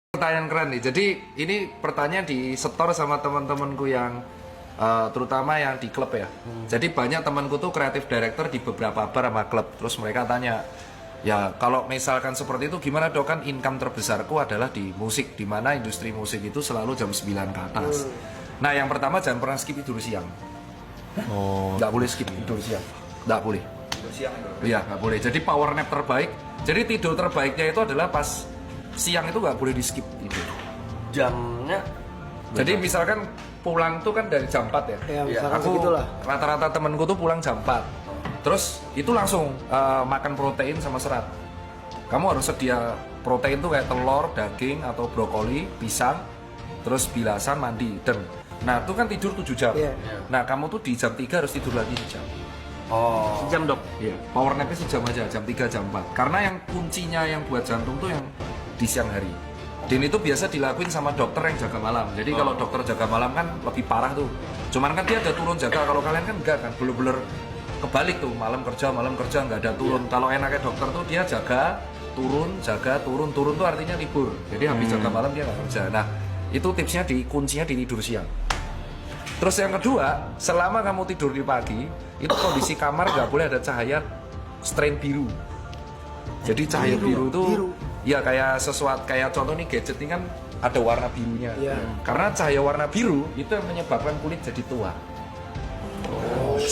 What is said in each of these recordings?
Pertanyaan keren nih. Jadi ini pertanyaan di setor sama teman-temanku yang terutama yang di klub ya. Jadi banyak temanku tuh kreatif director di beberapa bar sama klub. Terus mereka tanya, ya kalau misalkan seperti itu gimana dok, kan income terbesarku adalah di musik, di mana industri musik itu selalu jam 9 ke atas. Nah yang pertama jangan pernah skip tidur siang. Nggak boleh skip tidur siang. Nggak boleh. Tidur siang itu. Iya nggak boleh. Jadi power nap terbaik. Jadi tidur terbaiknya itu adalah pas siang itu nggak boleh di skip tidur. Jamnya Jadi misalkan pulang tuh kan dari jam 4 ya. Ya, misalkan Aku segitulah. rata-rata temenku tuh pulang jam 4. Terus itu langsung makan protein sama serat. Kamu harus sedia protein tuh kayak telur, daging atau brokoli, pisang, terus bilasan, mandi, dan nah itu kan tidur 7 jam. Iya. Nah kamu tuh di jam 3 harus tidur lagi sejam. sejam dok. Iya. Power nap-nya sejam aja, jam 3, jam 4. Karena yang kuncinya yang buat jantung tuh yang di siang hari. Dan itu biasa dilakuin sama dokter yang jaga malam. Jadi kalau dokter jaga malam kan lebih parah tuh. Cuman kan dia ada turun jaga. Kalau kalian kan enggak kan, bener-bener kebalik tuh. Malam kerja nggak ada turun. Kalau enaknya dokter tuh dia jaga, turun tuh artinya libur. Jadi habis jaga malam dia nggak kerja. Nah itu tipsnya kuncinya di tidur siang. Terus yang kedua, selama kamu tidur di pagi, itu kondisi kamar nggak boleh ada cahaya strain biru. Jadi cahaya biru tuh ya kayak sesuatu, kayak contoh nih gadget ini kan ada warna birunya. Iya. Karena cahaya warna biru itu yang menyebabkan kulit jadi tua.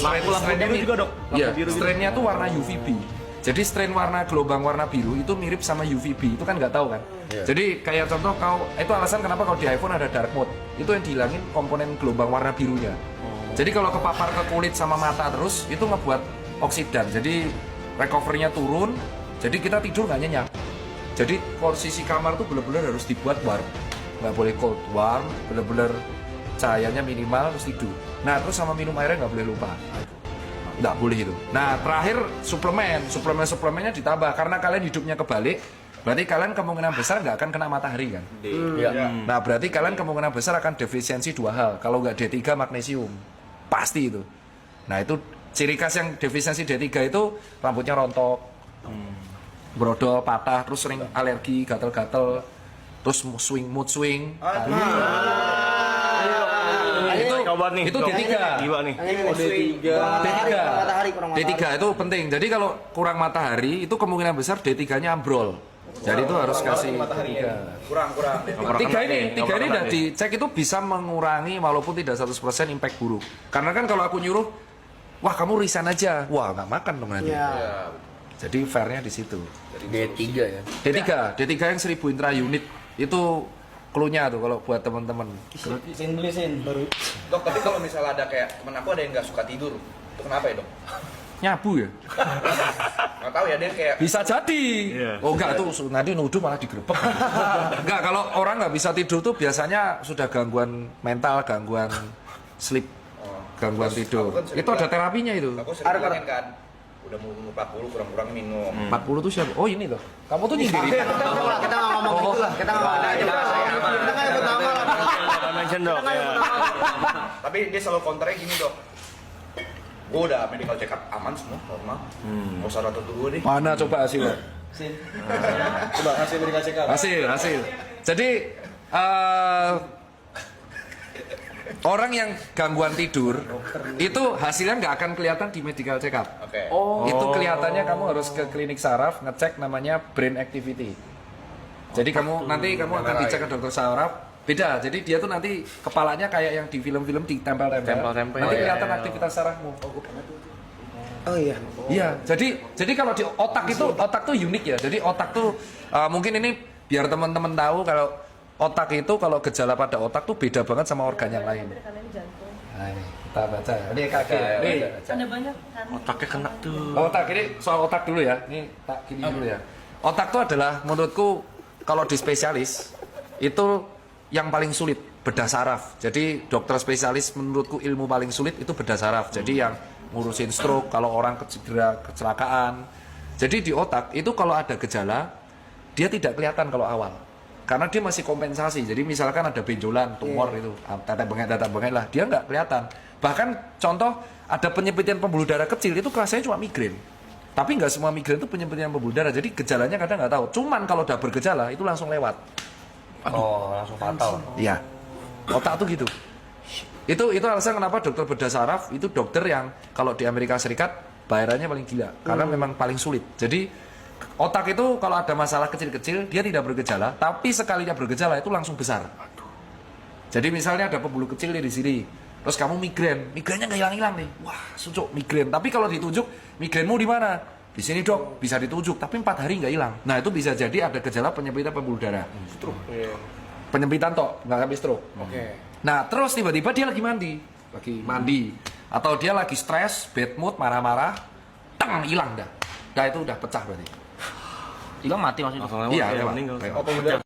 Lampu biru juga dok. Iya, Lampu biru gitu. strainnya tuh warna UVB. Jadi strain gelombang warna biru itu mirip sama UVB, itu kan nggak tahu kan? Iya. Jadi kayak contoh itu alasan kenapa kalau di iPhone ada dark mode, itu yang dihilangin komponen gelombang warna birunya. Jadi kalau kepapar ke kulit sama mata terus, itu ngebuat oksidan. Jadi recovery-nya turun, jadi kita tidur nggak nyenyak. Jadi posisi kamar tuh benar-benar harus dibuat warm, nggak boleh cold, warm, benar-benar cahayanya minimal terus tidur. Nah terus sama minum airnya nggak boleh lupa, nggak boleh itu. Nah terakhir suplemennya ditambah karena kalian hidupnya kebalik, berarti kalian kemungkinan besar nggak akan kena matahari kan. Iya. Nah berarti kalian kemungkinan besar akan defisiensi 2 hal, kalau nggak D3 magnesium, pasti itu. Nah itu ciri khas yang defisiensi D3 itu rambutnya rontok, brodol, patah, terus sering alergi, gatel-gatel, terus mood swing. Itu D3. Gila nih. D3 itu penting. Jadi kalau kurang matahari itu kemungkinan besar D3-nya ambrol. Jadi itu harus kasih D3. Kurang. Tiga ini udah dicek itu bisa mengurangi walaupun tidak 100% impact buruk. Karena kan kalau aku nyuruh, wah kamu resign aja, wah nggak makan dong nanti. Ya. Jadi fairnya di situ. D3 ya. D3 yang 1000 intra unit itu clue-nya tuh kalau buat teman-teman. Belisin baru. Dok, tapi kalau misalnya ada kayak temen aku ada yang nggak suka tidur, itu kenapa ya dok? Nyabu ya? Nggak tahu ya, dia kayak Bisa jadi. Iya. Oh enggak tuh nanti nuduh malah digerebek. Enggak, kalau orang nggak bisa tidur tuh biasanya sudah gangguan mental, gangguan sleep, gangguan Terus tidur. aku kan sering Itu ada bilang- terapinya itu. aku sering bilangin kan, udah mau 40 kurang-kurang minum. 40 tuh siapa? Oh ini loh. Kamu tuh nyindirin. Kita nggak ngomong gitu lah. Kita nggak ngomong aja. Kita nggak nyebut nama lah. Mention dok. Ya. Tapi dia selalu counternya gini dok, gue udah medical check up aman semua, normal. Mau usah rotot dulu deh. Mana coba hasilnya? Coba hasil medical check up. Hasil. Jadi orang yang gangguan tidur itu hasilnya nggak akan kelihatan di medical check up. Oke. Itu kelihatannya kamu harus ke klinik saraf ngecek namanya brain activity. Jadi nanti kamu akan dicek ke dokter saraf. Beda. Jadi dia tuh nanti kepalanya kayak yang di film-film ditempel-tempel. Tempel-tempel. Nanti Oh, kelihatan iya. aktivitas sarafmu. Oh iya. Iya, jadi kalau di otak tuh unik ya. Jadi otak tuh mungkin ini biar teman-teman tahu kalau otak itu kalau gejala pada otak tuh beda banget sama organ yang lain. Nah, ini kita baca. Ini kaki. Nih, Ada banyak kan. Otaknya kena tuh. otak ini soal otak dulu ya. Ini tak gini dulu ya. Otak tuh adalah menurutku kalau di spesialis itu yang paling sulit bedah saraf. Jadi dokter spesialis menurutku ilmu paling sulit itu bedah saraf. Jadi yang ngurusin stroke, kalau orang kecelakaan. Jadi di otak itu kalau ada gejala dia tidak kelihatan kalau awal. Karena dia masih kompensasi. Jadi misalkan ada benjolan, tumor itu, tetek bengek lah, dia nggak kelihatan. Bahkan contoh ada penyempitan pembuluh darah kecil itu rasanya cuma migrain. Tapi nggak semua migrain itu penyempitan pembuluh darah. Jadi gejalanya kadang nggak tahu. Cuman kalau udah bergejala itu langsung lewat. Oh, langsung fatal. Iya. Otak tuh gitu. Itu alasan kenapa dokter bedah saraf itu dokter yang kalau di Amerika Serikat bayarannya paling gila karena memang paling sulit. Jadi otak itu kalau ada masalah kecil-kecil dia tidak bergejala, tapi sekalinya bergejala itu langsung besar. Jadi misalnya ada pembuluh kecil di sini, terus kamu migrainnya nggak hilang-hilang nih. Wah, sucuk migrain. Tapi kalau ditunjuk migrainmu di mana? Di sini dok, bisa ditunjuk, tapi 4 hari nggak hilang. Nah itu bisa jadi ada gejala penyempitan pembuluh darah. Penyempitan tok, nggak sampai stroke. Nah terus tiba-tiba dia lagi mandi, atau dia lagi stres, bad mood, marah-marah, hilang dah. Nah itu udah pecah berarti. Hilang mati maksudnya. Langsung lewat, Iya, ya, lewat. meninggal. Lewat.